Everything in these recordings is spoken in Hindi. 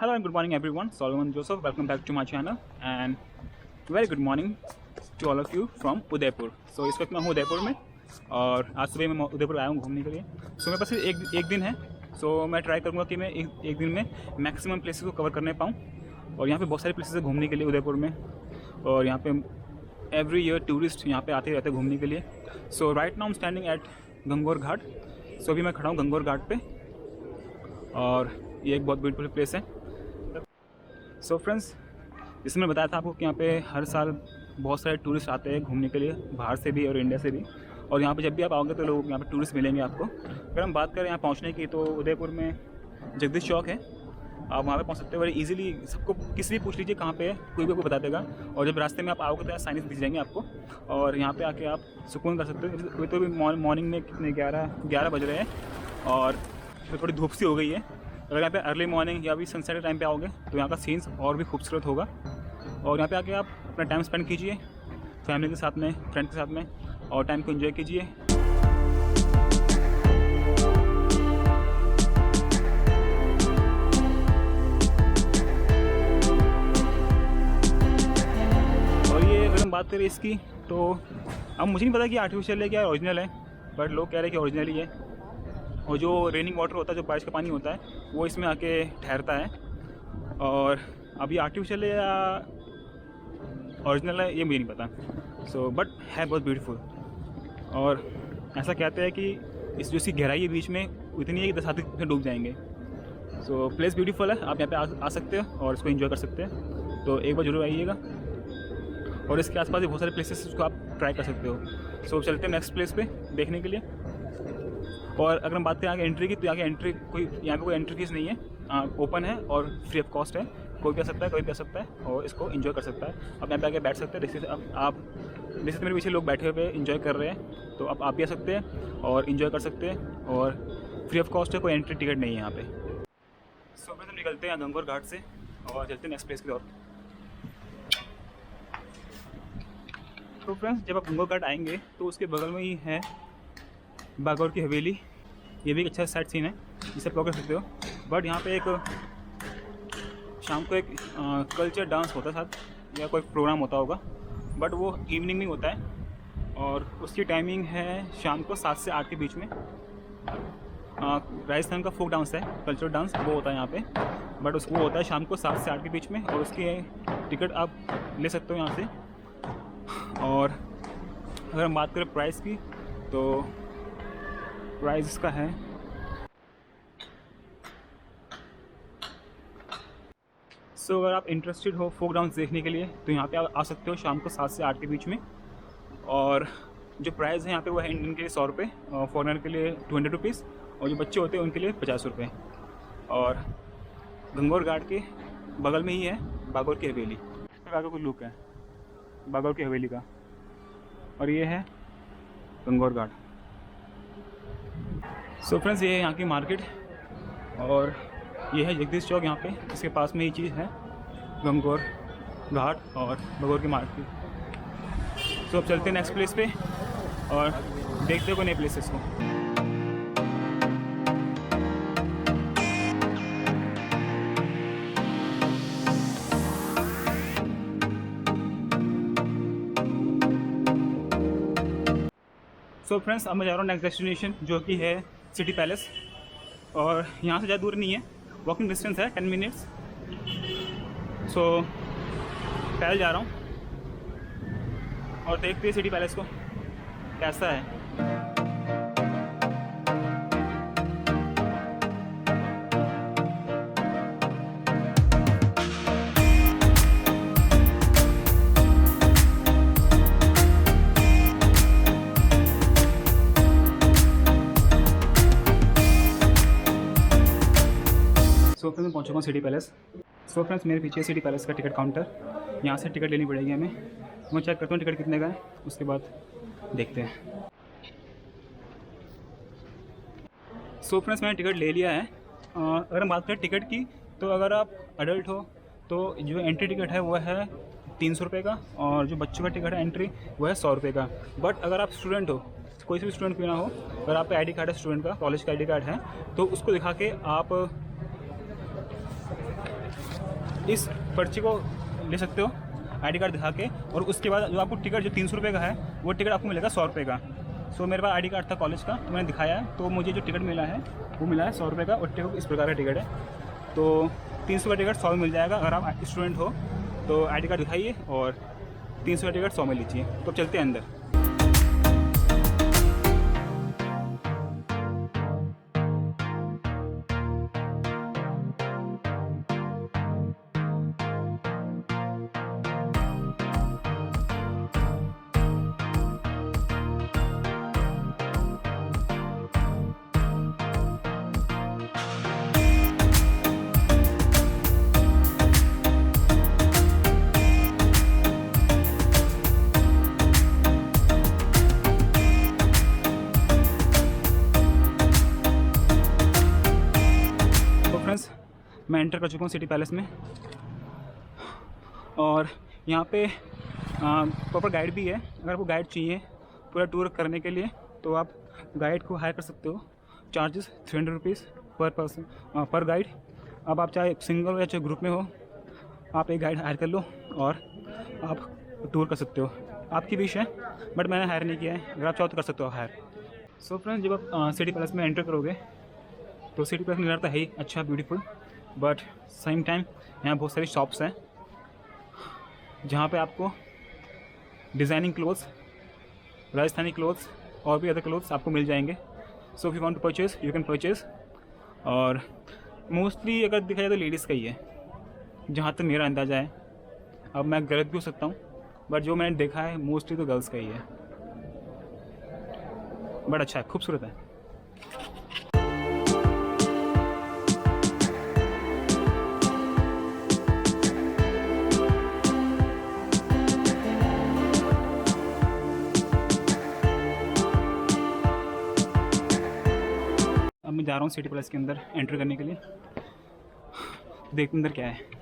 Hello and good morning everyone, Solomon Joseph, welcome back to my channel and very good morning to all of you from Udaipur. इस वक्त मैं हूँ उदयपुर में और आज सुबह मैं उदयपुर आया हूँ घूमने के लिए। मेरे पास एक दिन है। मैं ट्राई करूँगा कि मैं एक दिन में मैक्सिमम प्लेसेस को कवर करने पाऊँ और यहाँ पे बहुत सारे प्लेसेस है घूमने के लिए उदयपुर में और यहाँ पे एवरी ईयर टूरिस्ट यहाँ पे आते रहते हैं घूमने के लिए। Right now I am standing at Gangaur Ghat. अभी मैं खड़ा हूँ गंगोर घाट पे और ये एक बहुत ब्यूटीफुल प्लेस है। फ्रेंड्स, जैसे मैं बताया था आपको कि यहाँ पे हर साल बहुत सारे टूरिस्ट आते हैं घूमने के लिए, बाहर से भी और इंडिया से भी। और यहाँ पे जब भी आप आओगे तो लोग यहाँ पे टूरिस्ट मिलेंगे आपको। अगर हम बात करें यहाँ पहुँचने की तो उदयपुर में जगदीश चौक है, आप वहाँ पे पहुँच सकते हो बड़े इजीली। सबको किसी भी पूछ लीजिए कहाँ पे है, कोई भी आपको बता देगा। और जब रास्ते में आप आओगे तो यहाँ साइंस दिख जाएंगे आपको और यहाँ पे आके आप सुकून कर सकते हो। अभी तो भी मॉर्निंग में कितने 11 बज रहे हैं और थोड़ी धूप सी हो गई है। अगर यहाँ पे अर्ली मॉर्निंग या भी सनसेट के टाइम पे आओगे तो यहाँ का सीन्स और भी खूबसूरत होगा। और यहाँ पे आके आप अपना टाइम स्पेंड कीजिए फैमिली के साथ में, फ्रेंड के साथ में और टाइम को एंजॉय कीजिए। और ये अगर हम बात करें इसकी तो अब मुझे नहीं पता कि आर्टिफिशियल है क्या ओरिजिनल है, बट लोग कह रहे हैं कि ओरिजिनल ही है। और जो रेनिंग वाटर होता है, जो बारिश का पानी होता है, वो इसमें आके ठहरता है। और अभी आर्टिफिशियल है या ओरिजिनल है ये मुझे नहीं पता। बट है बहुत ब्यूटीफुल। और ऐसा कहते हैं कि इस जो इसकी गहराई है बीच में इतनी है कि 10 आदमी में डूब जाएंगे। प्लेस ब्यूटीफुल है, आप यहाँ पे आ सकते हो और इसको एंजॉय कर सकते हैं। तो एक बार जरूर आइएगा। और इसके आसपास भी बहुत सारे प्लेसेस उसको आप ट्राई कर सकते हो। चलते हैं नेक्स्ट प्लेस पे देखने के लिए। और अगर हम बात करें आगे एंट्री की तो आगे एंट्री यहाँ पे कोई एंट्री फीस नहीं है, ओपन है और फ्री ऑफ कॉस्ट है। कोई भी आ सकता है, कोई भी आ सकता है और इसको एंजॉय कर सकता है। आप यहाँ पे आके बैठ सकते हैं। जैसे मेरे पीछे लोग बैठे हुए एंजॉय कर रहे हैं, तो आप भी आ सकते हैं और एंजॉय कर सकते हैं। और फ्री ऑफ कॉस्ट है, कोई एंट्री टिकट नहीं है यहाँ पे। हम निकलते हैं गंगोर घाट से और चलते हैं नेक्स्ट प्लेस की ओर। तो फ्रेंड्स, जब आप गंगोर घाट आएंगे तो उसके बगल में ही है बागौर की हवेली। ये भी एक अच्छा साइट सीन है जिसे आप कर सकते हो। बट यहाँ पे एक शाम को एक कल्चर डांस होता है साथ या कोई प्रोग्राम होता होगा, बट वो इवनिंग में होता है और उसकी टाइमिंग है शाम को 7 से 8 के बीच में। राजस्थान का फोक डांस है, कल्चर डांस, वो होता है यहाँ पे। बट वो होता है शाम को 7 से 8 के बीच में और उसकी टिकट आप ले सकते हो यहाँ से। और अगर हम बात करें प्राइस की तो प्राइस इसका है अगर आप इंटरेस्टेड हो फोक डांस देखने के लिए तो यहाँ पे आप आ सकते हो शाम को 7 से 8 के बीच में। और जो प्राइस है यहाँ पे वो है इंडियन के लिए 100 रुपये, फॉरेनर के लिए 200 रुपीज़ और जो बच्चे होते हैं उनके लिए 50 रुपये। और गंगोर घाट के बगल में ही है बागौर की हवेली। इस प्रकार का कोई लुक है बागौर की हवेली का। और ये है गंगोर घाट। फ्रेंड्स, ये है यहाँ की मार्केट और ये है जगदीश चौक। यहाँ पे इसके पास में ही चीज़ है गंगोर घाट और बागौर की मार्केट। अब चलते हैं नेक्स्ट प्लेस पे और देखते हो नए प्लेसेस को। फ्रेंड्स, अब मैं जा रहा हूँ नेक्स्ट डेस्टिनेशन जो कि है सिटी पैलेस। और यहाँ से ज़्यादा दूर नहीं है, वॉकिंग डिस्टेंस है 10 मिनट्स। पैदल जा रहा हूँ और देखते हैं सिटी पैलेस को कैसा है। फ्रेंड्स, मैं पहुँचूँगा सिटी पैलेस। फ्रेंड्स, मेरे पीछे सिटी पैलेस का टिकट काउंटर, यहाँ से टिकट लेनी पड़ेगी हमें। मैं चेक करता हूँ टिकट कितने का है, उसके बाद देखते हैं। फ्रेंड्स, मैंने टिकट ले लिया है। अगर हम बात करें टिकट की तो अगर आप अडल्ट हो तो जो एंट्री टिकट है वो है 300 रुपये का और जो बच्चों का टिकट है एंट्री वो है 100 रुपये का। बट अगर आप स्टूडेंट हो, कोई से भी स्टूडेंट क्यों ना हो, अगर आप पे आईडी कार्ड है स्टूडेंट का, कॉलेज का आईडी कार्ड है, तो उसको दिखा के आप इस पर्ची को ले सकते हो आईडी कार्ड दिखा के, और उसके बाद जो आपको टिकट जो 300 रुपये का है वो टिकट आपको मिलेगा 100 रुपये का। सो मेरे पास आईडी कार्ड था कॉलेज का, तो मैंने दिखाया है, तो मुझे जो टिकट मिला है वो मिला है 100 रुपये का, और टिकट इस प्रकार का टिकट है। तो 300 का टिकट 100 में मिल जाएगा। अगर आप स्टूडेंट हो तो आईडी कार्ड दिखाइए और 300 का टिकट 100 में लीजिए। तो चलते हैं अंदर। मैं एंटर कर चुका हूँ सिटी पैलेस में, और यहाँ पे प्रॉपर गाइड भी है। अगर आपको गाइड चाहिए पूरा टूर करने के लिए तो आप गाइड को हायर कर सकते हो। चार्जेस 300 रुपीज़ पर पर्सन पर गाइड। अब आप चाहे सिंगल या चाहे ग्रुप में हो, आप एक गाइड हायर कर लो और आप टूर कर सकते हो। आपकी विश है, बट मैंने हायर नहीं किया है। अगर आप चाहो तो कर सकते हो हायर। सो फ्रेंड्स, जब आप सिटी पैलेस में एंटर करोगे तो सिटी पैलेस नज़ारा तो है ही अच्छा, ब्यूटीफुल, बट सेम टाइम यहाँ बहुत सारी शॉप्स हैं जहाँ पे आपको डिज़ाइनिंग क्लोथ्स, राजस्थानी क्लोथ्स और भी अदर क्लोथ्स आपको मिल जाएंगे। So if you want to purchase you can purchase. और मोस्टली अगर देखा जाए तो लेडीज़ का ही है, जहाँ तक मेरा अंदाज़ा है। अब मैं गलत भी हो सकता हूँ, बट जो मैंने देखा है मोस्टली तो गर्ल्स का ही है। बट अच्छा है, खूबसूरत है। अब मैं जा रहा हूँ सिटी पैलेस के अंदर एंटर करने के लिए। देखते अंदर क्या है।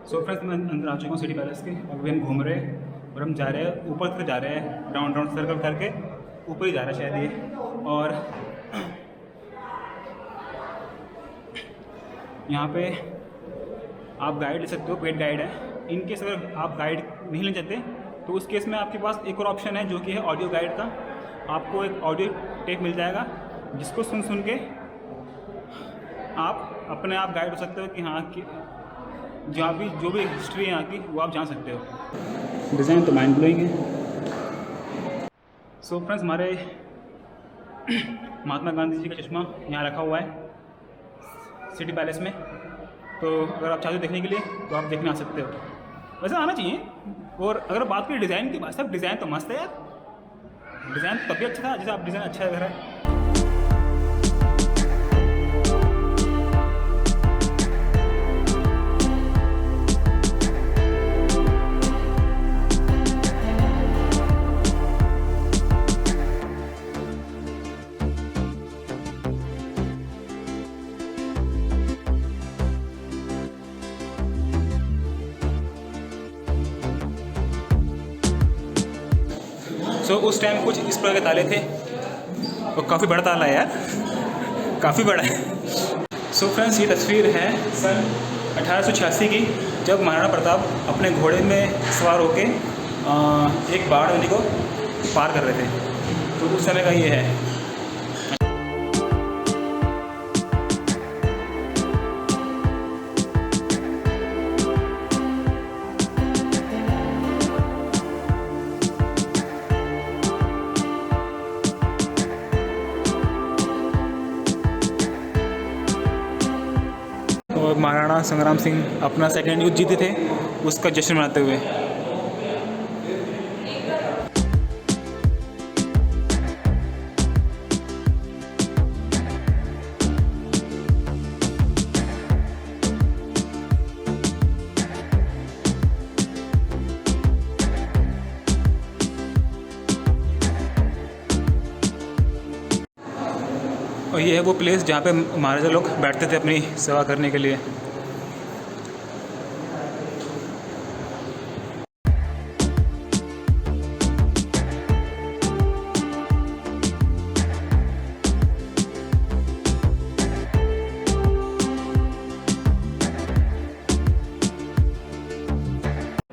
सो फ्रेंड्स, मैं अंदर आ चुका हूँ सिटी पैलेस के। अभी हम घूम रहे हैं और हम जा रहे हैं ऊपर तक, जा रहे हैं राउंड राउंड सर्कल करके ऊपर ही जा रहा है शायद ये। और यहाँ पे आप गाइड ले सकते हो, पेड गाइड है। इन केस अगर आप गाइड नहीं ले चाहते तो उस केस में आपके पास एक और ऑप्शन है जो कि है ऑडियो गाइड का। आपको एक ऑडियो टेप मिल जाएगा जिसको सुन सुन के आप अपने आप गाइड हो सकते हो कि हाँ कि जहाँ भी जो भी हिस्ट्री है यहाँ की वो आप जान सकते हो। डिज़ाइन तो माइंड ब्लोइंग है। सो फ्रेंड्स, हमारे महात्मा गांधी जी का चश्मा यहाँ रखा हुआ है सिटी पैलेस में। तो अगर आप चाहते हो देखने के लिए तो आप देखने आ सकते हो। वैसे आना चाहिए। और अगर बात करें डिज़ाइन की, भाई साहब डिज़ाइन तो मस्त है यार। डिज़ाइन तभी अच्छा था जैसे आप डिज़ाइन अच्छा लग रहा है। सो उस टाइम कुछ इस प्रकार के ताले थे, और काफ़ी बड़ा ताला है यार, काफ़ी बड़ा है। सो फ्रेंड्स, ये तस्वीर है सन 1886 की, जब महाराणा प्रताप अपने घोड़े में सवार होके एक बाढ़ नदी को पार कर रहे थे। तो उस समय का ये है। और महाराणा संग्राम सिंह अपना सेकेंड युद्ध जीते थे, उसका जश्न मनाते हुए। ये है वो प्लेस जहाँ पे महाराजा लोग बैठते थे अपनी सेवा करने के लिए।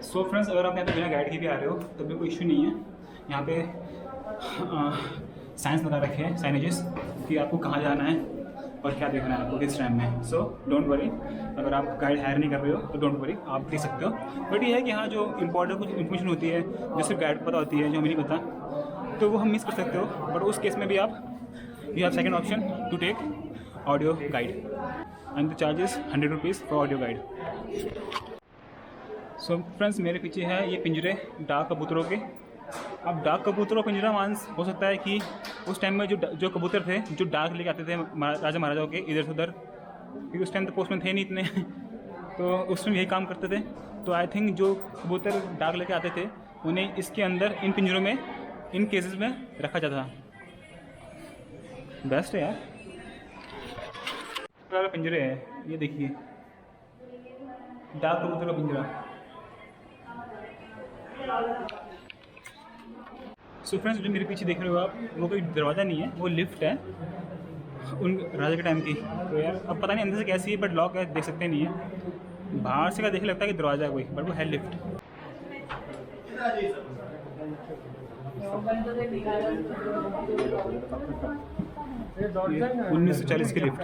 सो फ्रेंड्स, अगर आप यहाँ पे बिना गाइड के भी आ रहे हो तो भी कोई इशू नहीं है। यहाँ पे साइंस लगा रखे हैं, साइनेजेस, कि आपको कहाँ जाना है और क्या देखना है आपको किस टाइम में। सो डोंट वरी, अगर आप गाइड हायर नहीं कर रहे हो तो डोंट वरी, आप देख सकते हो। बट ये है कि हाँ, जो इंपॉर्टेंट कुछ इन्फॉर्मेशन होती है जो सिर्फ गाइड को पता होती है, जो हमें नहीं पता, तो वो हम मिस कर सकते हो। बट उस केस में भी आप you have second option to take audio guide and the charge is 100 rupees for audio guide. So friends, मेरे पीछे है ये पिंजरे डाक कबूतरों के। अब डाक कबूतरों का पिंजरा मांस हो सकता है कि उस टाइम में जो कबूतर थे जो डाक लेके आते थे राजा महाराजाओं के इधर से उधर, क्योंकि उस टाइम तो पोस्टमैन थे नहीं इतने तो उस टाइम यही काम करते थे। तो आई थिंक जो कबूतर डाक लेके आते थे उन्हें इसके अंदर इन पिंजरों में, इन केसेस में रखा जाता था। बेस्ट है यार, पिंजरे है ये देखिए, डाक कबूतर का पिंजरा। सो फ्रेंड्स, जो मेरे पीछे देख रहे हो आप, वो कोई दरवाज़ा नहीं है, वो लिफ्ट है उन राजा के टाइम की। तो यार अब पता नहीं अंदर से कैसी है, बट लॉक है, देख सकते नहीं है। बाहर से क्या देख लगता है कि दरवाज़ा है कोई, बट वो है लिफ्ट। 1940 की लिफ्ट।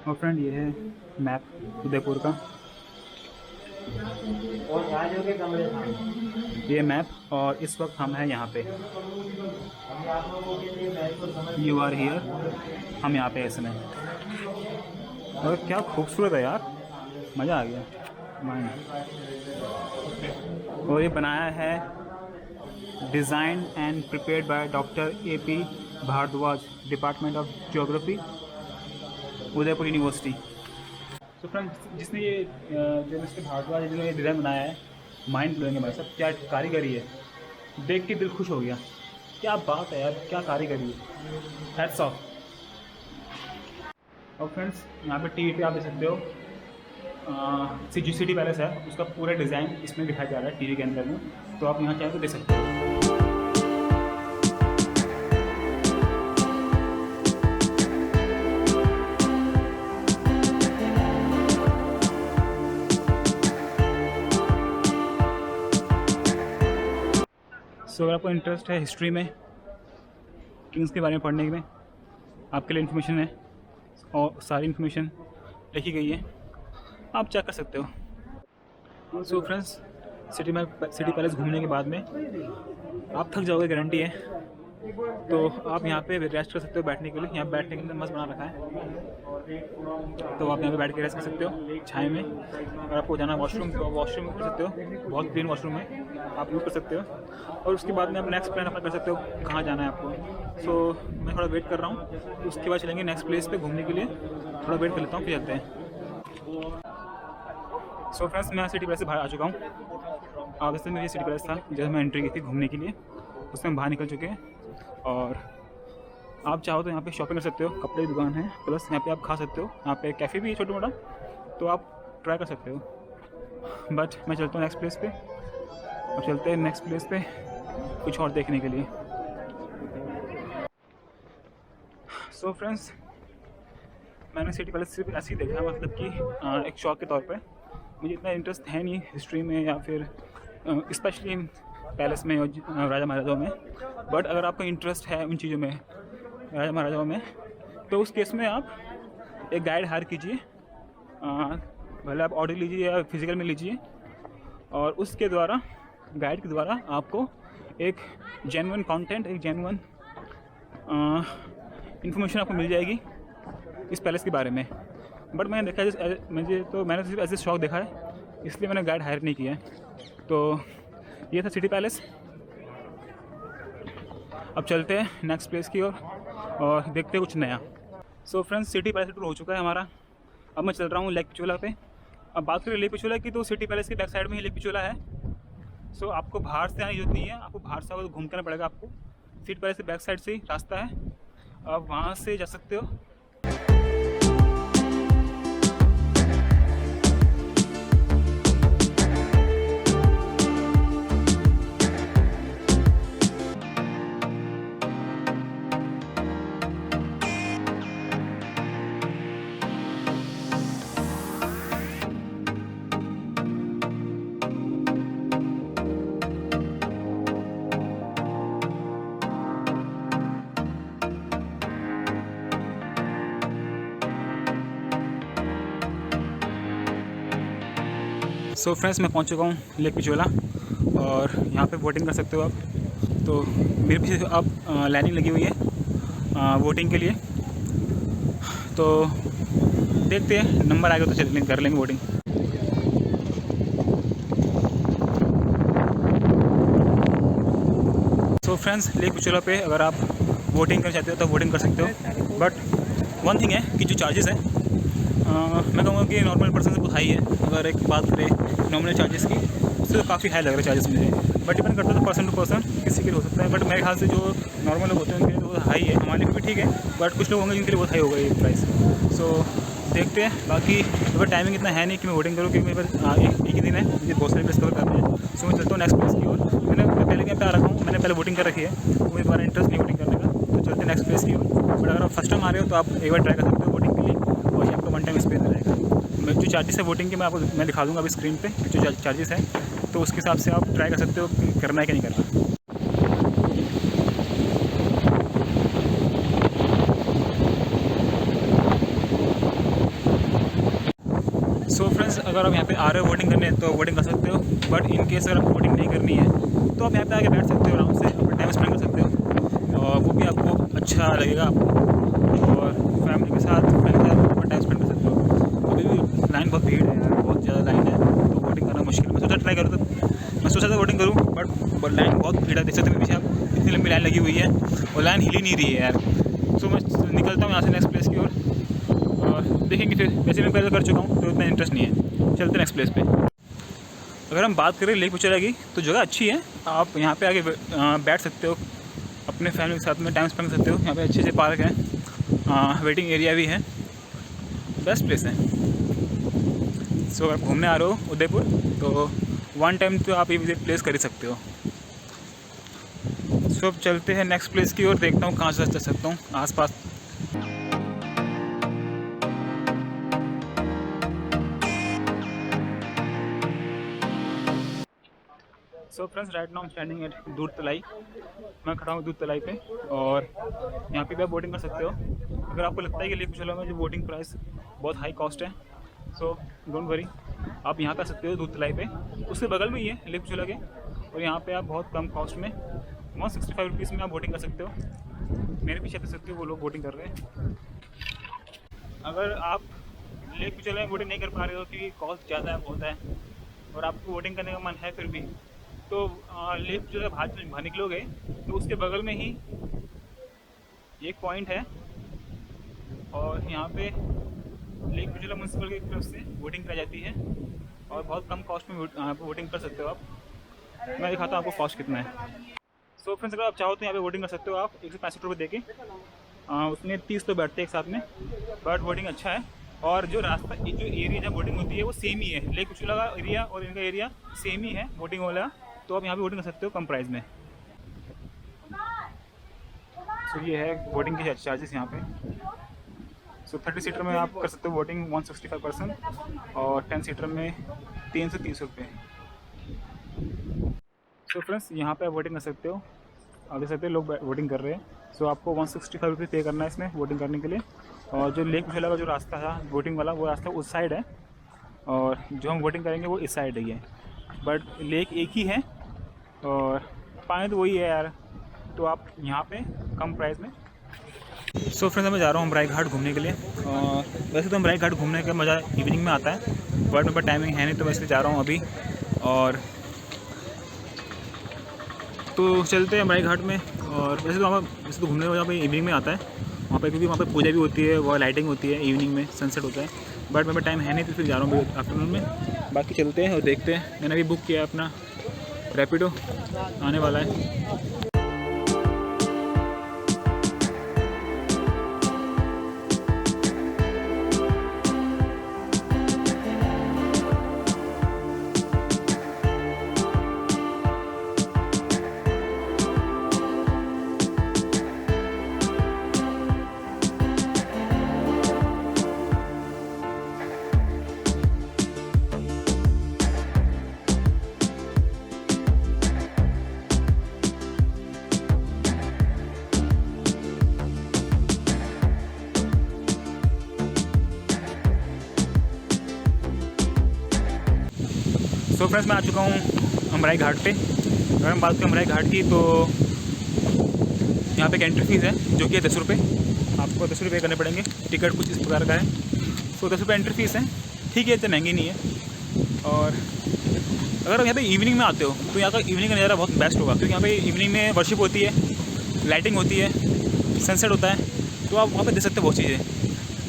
और फ्रेंड, ये है मैप उदयपुर का, और राजों के कमरे ये मैप। और इस वक्त हम हैं यहाँ पे, यू आर हियर, हम यहाँ पे इसमें। और क्या खूबसूरत है यार, मज़ा आ गया माइंड। और ये बनाया है, design and prepared by doctor AP Bhardwaj, department of geography, Udaipur university. तो फ्रेंड्स, जिसने ये जो मिस्टर भारद्वाज जिन्होंने ये डिज़ाइन बनाया है, माइंड ब्लोइंग है भाई साहब, क्या कारीगरी है, देख के दिल खुश हो गया। क्या बात है यार, क्या कारीगरी है, हैट्स ऑफ। और फ्रेंड्स, यहाँ पे टीवी पे आप देख सकते हो, सिटी पैलेस है, उसका पूरा डिज़ाइन इसमें दिखाया जा रहा है टीवी के अंदर में। तो आप यहाँ चाहे तो देख सकते हो। सो अगर आपको इंटरेस्ट है हिस्ट्री में, किंग्स के बारे में पढ़ने में, आपके लिए इन्फॉर्मेशन है और सारी इन्फॉर्मेशन लिखी गई है, आप चेक कर सकते हो। सो फ्रेंड्स, सिटी पैलेस घूमने के बाद में आप थक जाओगे, गारंटी है। तो आप यहाँ पे रेस्ट कर सकते हो बैठने के लिए, यहाँ बैठने के लिए मस्त बना रखा है। तो आप यहाँ पे बैठ के रेस्ट कर सकते हो छाए में। और आपको जाना वॉशरूम, तो वॉशरूम कर सकते हो, बहुत क्लीन वॉशरूम है, आप यूज़ कर सकते हो। और उसके बाद में आप नेक्स्ट प्लान अपना कर सकते हो कहाँ जाना है आपको। सो मैं थोड़ा वेट कर रहा हूँ, उसके बाद चलेंगे नेक्स्ट प्लेस पे घूमने के लिए। थोड़ा वेट कर लेता हूँ, फिर चलते हैं। सो फ्रेंड्स, मैं सिटी पैलेस से बाहर आ चुका हूँ। वैसे में ये सिटी पैलेस था जब मैं एंट्री की थी घूमने के लिए, उससे हम बाहर निकल चुके हैं। और आप चाहो तो यहाँ पे शॉपिंग कर सकते हो, कपड़े की दुकान है, प्लस यहाँ पे आप खा सकते हो, यहाँ पे कैफ़े भी है छोटा मोटा, तो आप ट्राई कर सकते हो। बट मैं चलता हूँ नेक्स्ट प्लेस पे, अब चलते हैं नेक्स्ट प्लेस पे कुछ और देखने के लिए। सो फ्रेंड्स, मैंने सिटी पैलेस सिर्फ ऐसे ही देखा, मतलब कि एक शौक के तौर पे। मुझे इतना इंटरेस्ट है नहीं हिस्ट्री में या फिर स्पेशली पैलेस में और राजा महाराजाओं में। बट अगर आपका इंटरेस्ट है उन चीज़ों में, राजा महाराजाओं में, तो उस केस में आप एक गाइड हायर कीजिए, भले आप ऑडियो लीजिए या फिजिकल में लीजिए। और उसके द्वारा, गाइड के द्वारा आपको एक जेन्युइन कंटेंट, एक जेन्युइन इन्फॉर्मेशन आपको मिल जाएगी इस पैलेस के बारे में। बट मैंने देखा मैंने सिर्फ ऐसे शौक देखा है, इसलिए मैंने गाइड हायर नहीं किया है। तो ये था सिटी पैलेस। अब चलते हैं नेक्स्ट प्लेस की ओर और देखते हैं कुछ नया। So friends, city palace tour हो चुका है हमारा। अब मैं चल रहा हूँ लेक पिछोला पे। अब बात करें लेक पिछोला की, तो सिटी पैलेस के बैक साइड में ही लेक पिछोला है। सो आपको बाहर से आने की जरूरत नहीं है, आपको बाहर से अगर घूम करना पड़ेगा आपको। सीट पर ऐसे बैक साइड से ही रास्ता है, आप वहाँ से जा सकते हो। सो फ्रेंड्स, मैं पहुंच चुका हूँ लेक पिछोला और यहाँ पे वोटिंग कर सकते हो आप। तो मेरे पीछे आप लाइनिंग लगी हुई है वोटिंग के लिए, तो देखते हैं नंबर आएगा तो चल कर लेंगे voting. So friends, lake Pichola पे अगर आप वोटिंग करना चाहते हो तो वोटिंग कर सकते हो, बट वन थिंग है कि जो चार्जेस है मैं कहूँगा कि नॉर्मल पर्सन से बहुत हाई है। अगर एक बात करें नॉमिनल चार्जेस की, उससे तो काफ़ी हाई लग रहा है चार्जेस मुझे, बट डिपेंड करता है पर्सन टू पर्सन, किसी के लिए हो सकता है। बट मेरे ख्याल से जो नॉर्मल लोग होते हैं उनके लिए तो हाई है, हमारे लिए भी ठीक है, बट कुछ लोग होंगे जिनके लिए बहुत हाई होगा ये प्राइस। सो देखते हैं। बाकी अगर टाइमिंग इतना है नहीं कि मैं वोटिंग करूँ, क्योंकि मेरे पास एक ही दिन है, मुझे बहुत सारे प्लेस कवर करने हैं। सो मैं चलता हूँ नेक्स्ट प्लेस की ओर। मैंने पहले यहाँ पे आ रखा हूँ, मैंने पहले वोटिंग कर रखी है, तो मुझे दोबारा इंटरेस्ट नहीं वोटिंग करने का, तो चलते हैं नेक्स्ट प्लेस की ओर। बट अगर आप फर्स्ट टाइम आ रहे हो तो आप एक बार ट्राई कर सकते हो वोटिंग के लिए, और ये आपका वन टाइम एक्सपीरियंस रहेगा। जो चार्जेस है वोटिंग के मैं दिखा दूँगा अभी स्क्रीन पे जो चार्जेस है, तो उसके हिसाब से आप ट्राई कर सकते हो कि करना है कि नहीं करना। सो फ्रेंड्स, अगर आप यहाँ पे आ रहे हो वोटिंग करने तो वोटिंग कर सकते हो, बट इन केस अगर आपको वोटिंग नहीं करनी है तो आप यहाँ पे आके बैठ सकते हो, आराम से अपना टाइम स्पेंड कर सकते हो, और वो भी आपको अच्छा लगेगा आपको, और फैमिली के साथ अपना टाइम स्पेंड कर सकते हो। अभी भी लाइन बहुत भीड़ है यार, बहुत ज़्यादा लाइन है, तो वोटिंग करना मुश्किल है। मैं सोचा ट्राई करूँ, तो मैं सोचा था वोटिंग करूँ, बट लाइन बहुत भीड़ है। देख सकते हैं पीछे आप, इतनी लंबी लाइन लगी हुई है और लाइन हिल ही नहीं रही है यार। सो मैं निकलता हूँ यहाँ से नेक्स्ट प्लेस की ओर, और देखेंगे फिर। वैसे मैं पहले कर चुका हूँ तो उतना इंटरेस्ट नहीं है, चलते नेक्स्ट प्लेस पे। अगर हम बात करें लेक पिछोला की, तो जगह अच्छी है, आप यहाँ पे आके बैठ सकते हो, अपने फैमिली के साथ में टाइम स्पेंड कर सकते हो। यहाँ पे अच्छे पार्क हैं, वेटिंग एरिया भी है, बेस्ट प्लेस है। सो अगर घूमने आ रहे हो उदयपुर तो वन टाइम तो आप ये विजिट प्लेस कर ही सकते हो। सो अब चलते हैं नेक्स्ट प्लेस की ओर, देखता हूँ कहाँ से जा सकता हूँ आसपास। So friends, right now standing at दूध तलाई। मैं खड़ा हूँ दूध तलाई पे, और यहाँ पे भी आप बोटिंग कर सकते हो। अगर आपको लगता है कि लेक पिछोला में जो बोटिंग प्राइस बहुत हाई कॉस्ट है, सो डोंट वरी, आप यहाँ कर सकते हो दूध तलाई पे। उसके बगल में ही है लेक पिछोला के, और यहाँ पे आप बहुत कम कॉस्ट में 165 रुपीज़ में आप बोटिंग कर सकते हो। मेरे पीछे देख सकते हो वो लोग बोटिंग कर रहे हैं। अगर आप लेक पिछोला में बोटिंग नहीं कर पा रहे हो क्योंकि कॉस्ट ज़्यादा है, बहुत है, और आपको बोटिंग करने का मन है फिर भी, तो लेक जो है बाहर निकलोगे तो उसके बगल में ही एक पॉइंट है, और यहाँ पे लेक पिछोला म्यूनसिपल की तरफ से वोटिंग कराई जाती है, और बहुत कम कॉस्ट में वोटिंग कर सकते हो आप। मैं दिखाता हूँ आपको कॉस्ट कितना है। सो फ्रेंड्स, अगर आप चाहो तो यहाँ पे वोटिंग कर सकते हो आप 165 रुपये दे के। उसमें 30 तो बैठते हैं एक साथ में, बट वोटिंग अच्छा है। और जो रास्ता, जो एरिया जहाँ वोटिंग होती है वो सेम ही है, लेक पिछोला का एरिया और इनका एरिया सेम ही है वोटिंग वाला, तो आप यहाँ पे वोटिंग कर सकते हो कम प्राइस में। सो ये है वोटिंग के चार्जेस यहाँ पे। सो 30 सीटर में आप कर सकते हो वोटिंग 165%, और 10 सीटर में 330 रुपये। सो फ्रेंड्स, यहाँ पे आप वोटिंग कर सकते हो, आप देख सकते हो लोग वोटिंग कर रहे हैं। सो आपको 165 रुपये पे करना है इसमें वोटिंग करने के लिए। और जो लेक पिछोला का जो रास्ता था वोटिंग वाला, वो रास्ता उस साइड है, और जो हम वोटिंग करेंगे वो इस साइड ही है, बट लेक एक ही है और पानी तो वही है यार, तो आप यहाँ पे कम प्राइस में। सो फ्रेंड्स, मैं जा रहा हूँ अमराई घाट घूमने के लिए, और वैसे तो अमराई घाट घूमने का मज़ा इवनिंग में आता है, बट मेरे पास टाइमिंग है नहीं, तो मैं इसलिए जा रहा हूँ अभी। और तो चलते हैं अमराई घाट में। और वैसे तो घूमने का पे इवनिंग में आता है वहाँ पे, क्योंकि वहाँ पे पूजा भी होती है, वो लाइटिंग होती है, इवनिंग में सनसेट होता है, बट मेरे पास टाइम है नहीं, तो फिर जा रहा हूँ आफ्टरनून में। बाकी चलते हैं और देखते हैं। मैंने अभी बुक किया है अपना रैपिडो, आने वाला है। सो फ्रेंड्स मैं आ चुका हूँ अमराई घाट पे। अगर हम बात करें अमराई घाट की तो यहाँ पे एक एंट्री फीस है जो कि है 10 रुपये। आपको 10 रुपये करने पड़ेंगे। टिकट कुछ इस प्रकार का है। सो 10 रुपये एंट्री फीस है। ठीक है, इतनी महंगी नहीं है। और अगर यहाँ पे इवनिंग में आते हो तो यहाँ का इवनिंग का नज़ारा बहुत बेस्ट होगा, क्योंकि यहाँ पे इवनिंग में वर्शिप होती है, लाइटिंग होती है, सनसेट होता है, तो आप वहाँ पे देख सकते हो बहुत चीज़ें।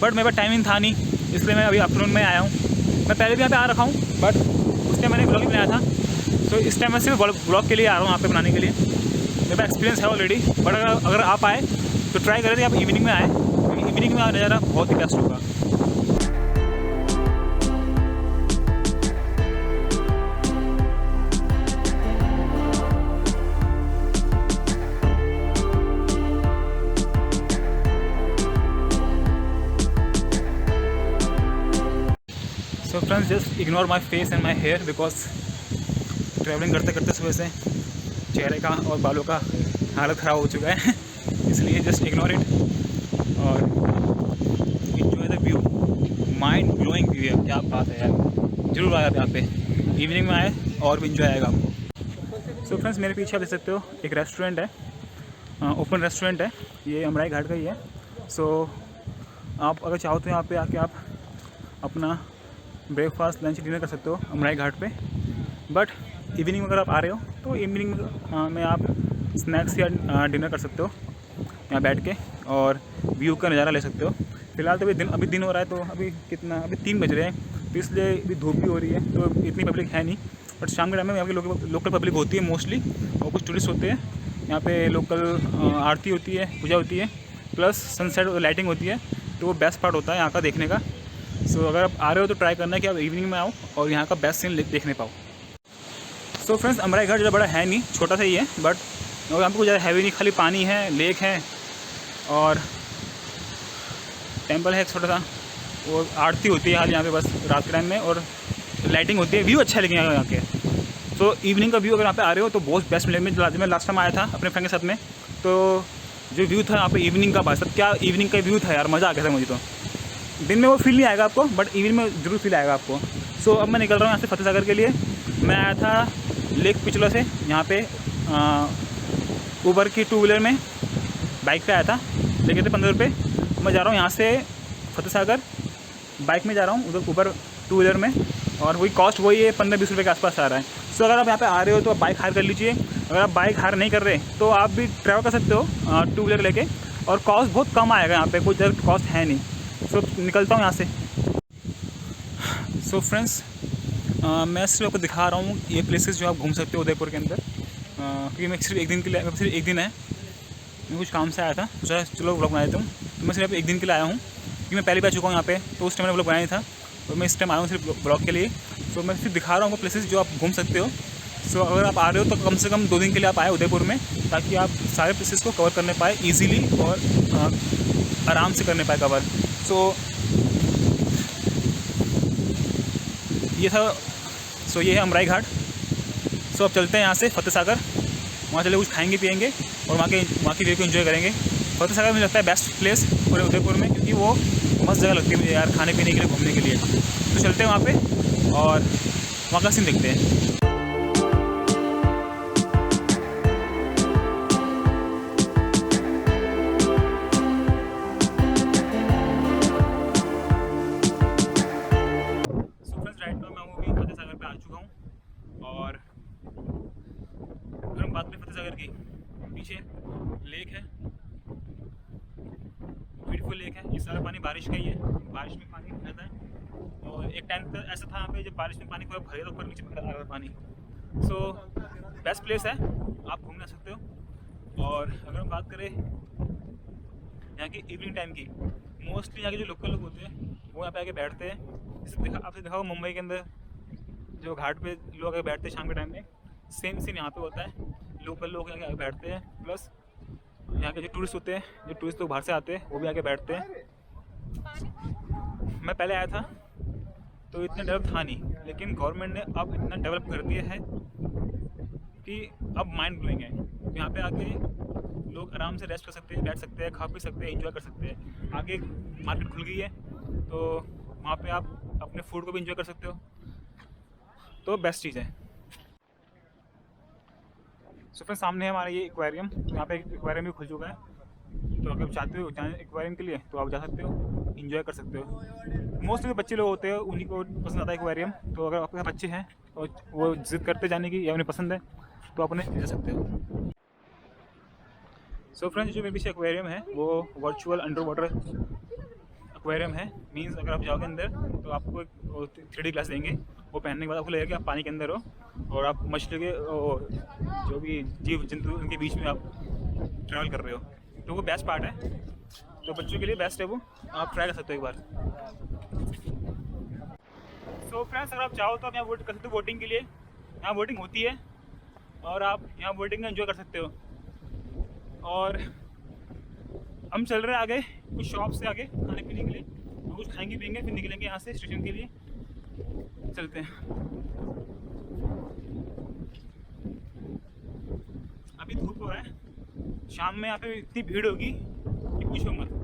बट मेरे पास टाइमिंग था नहीं, इसलिए मैं अभी आफ्टरनून में आया हूँ। मैं पहले भी यहाँ पे आ रखा हूँ, बट उस टाइम मैंने ब्लॉग बनाया था। तो इस टाइम मैं सिर्फ ब्लॉग के लिए आ रहा हूँ यहाँ पे बनाने के लिए। मेरे पास एक्सपीरियंस है ऑलरेडी। बट अगर आप आए तो ट्राई करें कि आप इवनिंग में आए, क्योंकि इवनिंग में नज़ारा बहुत ही बेस्ट होगा। So friends just ignore my face and my hair, because travelling करते करते सुबह से चेहरे का और बालों का हालत ख़राब हो चुका है। इसलिए जस्ट इग्नोर इट और enjoy the view. Mind blowing view है, क्या बात है यार। जरूर आए आप यहाँ पे, इवनिंग में आए और भी इन्जॉय आएगा आपको। सो फ्रेंड्स मेरे पीछे आप देख सकते हो एक रेस्टोरेंट है, ओपन रेस्टोरेंट है, ये अमराई घाट का ही है। सो आप अगर चाहो तो यहाँ पे आके आप अपना ब्रेकफास्ट, लंच, डिनर कर सकते हो अमराई घाट पे। बट इवनिंग में अगर आप आ रहे हो तो इवनिंग में आप स्नैक्स या डिनर कर सकते हो यहाँ बैठ के और व्यू का नज़ारा ले सकते हो। फिलहाल तो अभी दिन हो रहा है, तो अभी कितना, अभी 3 बज रहे हैं, तो इसलिए अभी धूप भी हो रही है, तो इतनी पब्लिक है नहीं। बट शाम के टाइम में यहाँ पे लोकल पब्लिक होती है मोस्टली, और कुछ टूरिस्ट होते हैं। यहाँ पे लोकल आरती होती है, पूजा होती है, प्लस सनसेट लाइटिंग होती है, तो वो बेस्ट पार्ट होता है यहाँ का देखने का। सो अगर आप आ रहे हो तो ट्राई करना है कि आप इवनिंग में आओ और यहाँ का बेस्ट सीन देखने पाओ। सो फ्रेंड्स अमराई घाट ज़्यादा बड़ा है नहीं, छोटा सा ही है, बट यहाँ पे कुछ ज़्यादा हैवी नहीं, खाली पानी है, लेक है और टेंपल है एक छोटा सा, वो आरती होती है हाल यहाँ पे बस रात के टाइम में, और लाइटिंग होती है। व्यू अच्छा है लेकिन यहाँ के। सो इवनिंग का व्यू अगर यहाँ पे आ रहे हो तो बहुत बेस्ट मिलेगा। मैं लास्ट टाइम आया था अपने फ्रेंड के साथ में, तो जो व्यू था यहाँ पे इवनिंग का, बस क्या इवनिंग का व्यू था यार, मज़ा आ गया था मुझे। तो दिन में वो फील नहीं आएगा आपको, बट इवनिंग में ज़रूर फील आएगा आपको। सो अब मैं निकल रहा हूँ यहाँ से फतेह सागर के लिए। मैं आया था लेक पिछला से, यहाँ पे उबर की 2 व्हीलर में बाइक पे आया था, लेके थे 15 रुपये। मैं जा रहा हूँ यहाँ से फतेह सागर बाइक में जा रहा हूँ, उधर उबर 2 व्हीलर में, और वही कॉस्ट वही है 15-20 रुपये के आसपास आ रहा है। सो अगर आप यहाँ पे आ रहे हो तो आप बाइक हायर कर लीजिए। अगर आप बाइक हायर नहीं कर रहे तो आप भी ट्रैवल कर सकते हो 2 व्हीलर लेके, और कॉस्ट बहुत कम आएगा यहाँ पे, कोई ज़्यादा कॉस्ट है नहीं। सो निकलता हूँ यहाँ से। सो फ्रेंड्स मैं सिर्फ आपको दिखा रहा हूँ ये प्लेसेस जो आप घूम सकते हो उदयपुर के अंदर, क्योंकि मैं सिर्फ एक दिन के लिए, सिर्फ एक दिन है, मैं कुछ काम से आया था, सोचा चलो व्लॉग बना देता हूँ। तो मैं सिर्फ एक दिन के लिए आया हूँ, क्योंकि मैं पहले भी आ चुका हूँ यहाँ पे, तो उस टाइम मैंने व्लॉग बनाया था, तो मैं इस टाइम आया हूँ सिर्फ ब्लॉग के लिए। सो मैं सिर्फ दिखा रहा हूँ प्लेसेस जो आप घूम सकते हो। सो अगर आप आ रहे हो तो कम से कम 2 दिन के लिए आप आए उदयपुर में, ताकि आप सारे प्लेसेस को कवर करने पाए ईजीली और आराम से करने पाए कवर। सो ये था, सो ये है अमराई घाट। सो अब चलते हैं यहाँ से फतेह सागर, वहाँ चले कुछ खाएंगे पिएंगे और वहाँ की व्यू को एंजॉय करेंगे। फतेह सागर मुझे लगता है बेस्ट प्लेस पूरे उदयपुर में, क्योंकि वो मस्त जगह लगती है मुझे यार, खाने पीने के लिए, घूमने के लिए। तो चलते हैं वहाँ पे और वहाँ का सीन देखते हैं। और अगर हम बात करें फतेह सागर की, पीछे लेक है, ब्यूटीफुल लेक है। ये सारा पानी बारिश का ही है, बारिश में पानी रहता है। और एक टाइम तो ऐसा था यहाँ पे जब बारिश में पानी पूरा भरे तो ऊपर नीचे आ रहा पानी। सो बेस्ट प्लेस है, आप घूमने आ सकते हो। और अगर हम बात करें यहाँ की इवनिंग टाइम की, मोस्टली यहाँ के जो लोकल लोग होते हैं वो यहाँ पे आके बैठते हैं। जैसे आपने देखा होगा मुंबई के अंदर जो घाट पे लोग आके बैठते हैं शाम के टाइम में, सेम सीन यहाँ पे होता है। लोकल लोग यहाँ आके बैठते हैं, प्लस यहाँ के जो टूरिस्ट होते हैं, जो टूरिस्ट लोग बाहर से आते हैं, वो भी आके बैठते हैं। मैं पहले आया था तो इतना डेवलप था नहीं, लेकिन गवर्नमेंट ने अब इतना डेवलप कर दिया है कि अब माइंड ब्लोइंग है। यहाँ पे आके लोग आराम से रेस्ट कर सकते हैं, बैठ सकते हैं, खा पी सकते हैं, एंजॉय कर सकते हैं। आगे मार्केट खुल गई है, तो वहाँ पे आप अपने फूड को भी एंजॉय कर सकते हो। तो बेस्ट चीज़ है। सो फ्रेंड्स सामने है हमारा ये एक्वेरियम, यहाँ पे एक्वेरियम भी खुल चुका है। तो अगर आप चाहते हो जाने एक्वेरियम के लिए तो आप जा सकते हो, इंजॉय कर सकते हो। मोस्टली बच्चे लोग होते हैं उन्हीं को पसंद आता है एक्वेरियम, तो अगर आपके बच्चे हैं और वो जिद करते जाने की या उन्हें पसंद है तो आप उन्हें जा सकते हो। सो फ्रेंड्स जो मेरे पीछे एक्वेरियम है वो वर्चुअल अंडर वाटर एक्वेरियम है। मीन्स अगर आप जाओगे अंदर तो आपको एक 3D ग्लास देंगे, वो पहनने के बाद आपको लगेगा कि आप पानी के अंदर हो और आप मछली के जो भी जीव जंतु उनके बीच में आप ट्रैवल कर रहे हो। तो वो बेस्ट पार्ट है, तो बच्चों के लिए बेस्ट है वो, आप ट्राई कर सकते हो एक बार। सो फ्रेंड्स अगर आप चाहो तो आप यहाँ वोट कर सकते हो वोटिंग के लिए, यहाँ वोटिंग होती है और आप यहाँ वोटिंग एंजॉय कर सकते हो। और हम चल रहे हैं आगे कुछ शॉप से आगे खाने पीने के लिए, हम कुछ खाएंगे पियेंगे फिर निकलेंगे यहाँ से स्टेशन के लिए। चलते हैं। अभी धूप हो रहा है, शाम में यहाँ पे इतनी भीड़ होगी कि पूछो मत।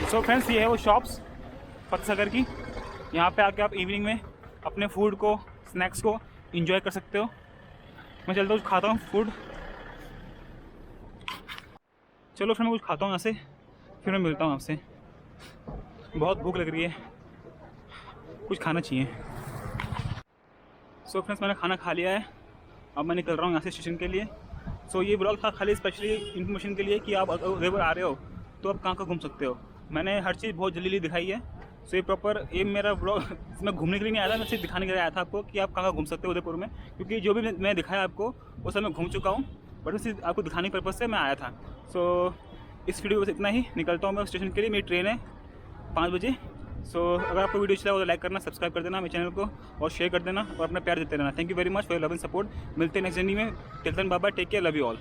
सो फ्रेंड्स ये है वो शॉप्स फतेहसागर की, यहाँ पे आके आप इवनिंग में अपने फूड को स्नैक्स को एंजॉय कर सकते हो। मैं चलता हूँ कुछ खाता हूँ फूड। चलो फिर मैं कुछ खाता हूँ यहाँ से, फिर मैं मिलता हूँ आपसे। बहुत भूख लग रही है, कुछ खाना चाहिए। सो फ्रेंड्स मैंने खाना खा लिया है, अब मैं निकल रहा हूँ यहाँ से स्टेशन के लिए। सो ये ब्लॉग था खाली स्पेशली इन्फॉर्मेशन के लिए कि आप अगर उदयपुर आ रहे हो तो आप कहाँ घूम सकते हो। मैंने हर चीज़ बहुत जल्दी दिखाई है। सो ये प्रॉपर ये मेरा ब्लॉग मैं घूमने के लिए नहीं आया था, मैं सिर्फ दिखाने के लिए आया था आपको कि आप कहाँ घूम सकते हो उदयपुर में, क्योंकि जो भी मैं दिखाया आपको वो सब मैं घूम चुका हूँ, बट सिर्फ आपको दिखाने के पर्पज़ से मैं आया था। सो इस वीडियो बस इतना ही, निकलता हूँ मैं स्टेशन के लिए, मेरी ट्रेन है 5 बजे। सो अगर आपको वीडियो अच्छा लगा तो लाइक करना, सब्सक्राइब कर देना मेरे चैनल को और शेयर कर देना और अपना प्यार देते रहना। Thank you very much for your love and support. मिलते हैं नेक्स्ट जर्नी में। Till then bye bye, take care, love you all.